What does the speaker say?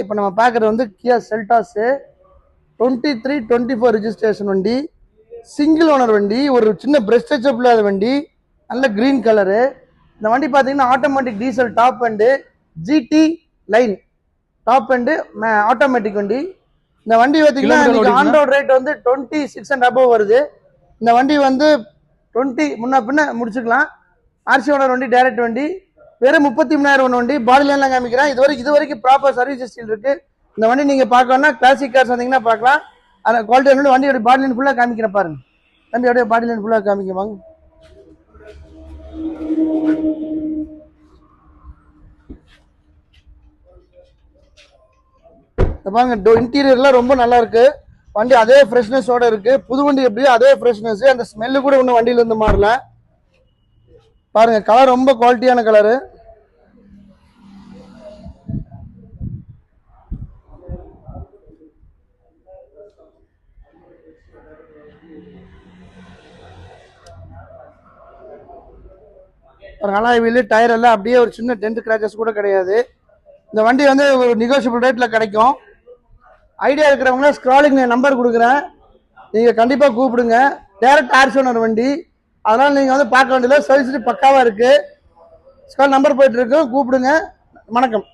இப்போ நம்ம பார்க்குறது வந்து கியா செல்டாஸு 23-24 ரிஜிஸ்ட்ரேஷன் வண்டி, சிங்கிள் ஓனர் வண்டி, ஒரு சின்ன பிரஷ் டச்சப் இல்லாத வண்டி, நல்ல க்ரீன் கலரு. இந்த வண்டி பார்த்தீங்கன்னா automatic diesel top end GT line top end automatic வண்டி. இந்த வண்டி பார்த்தீங்கன்னா இன்னைக்கு ஆன் ரோட் ரேட் வந்து 26 and above வருது. இந்த வண்டி வந்து 20 முன்ன பின்ன முடிச்சுக்கலாம். ஆர்சி ஓனர் வண்டி, டைரக்ட் வண்டி, வெறும் 33,000 வண்டி. பாடிலாம் காமிக்கிறேன். இது வரைக்கும் ப்ராப்பர் சர்வீஸ் ஹிஸ்டரி இருக்கு. இந்த வண்டி நீங்க பார்க்கணும்னா கிளாசிக் கார்ஸ் வந்தீங்கன்னா பார்க்கலாம். அந்த குவாலிட்டி வண்டியோட பாடி லைன் ஃபுல்லாக காமிக்கிறேன் பாருங்க. வண்டியோட பாடி லைன் ஃபுல்லாக காமிக்குவாங்க. பாருங்க, இன்டீரியர்லாம் ரொம்ப நல்லா இருக்கு. வண்டி அதே ஃப்ரெஷ்னஸோட இருக்கு. புது வண்டி எப்படியோ அதே ஃப்ரெஷ்னஸ், அந்த ஸ்மெல்லு கூட ஒன்றும் வண்டியில இருந்து மாறல. பாருங்க, கலர் ரொம்ப குவாலிட்டியான கலரு. அலாய் வீல், டயர் எல்லாம் அப்படியே ஒரு சின்ன டென்ட் கிராச்சஸ் கூட கிடையாது. இந்த வண்டி வந்து ஒரு நெகோஷியபிள் ரேட்டில் கிடைக்கும். ஐடியா இருக்கிறவங்க ஸ்க்ராலிங் நம்பர் கொடுக்குறேன், நீங்கள் கண்டிப்பாக கூப்பிடுங்க. டேரக்ட் ஆர்சி ஓனர் வண்டி, அதனால் நீங்கள் வந்து பார்க்க வேண்டியதில்லை. சர்வீஸ் பக்காவாக இருக்குது. ஸ்க்ரால் நம்பர் போயிட்டு இருக்கு, கூப்பிடுங்க. வணக்கம்.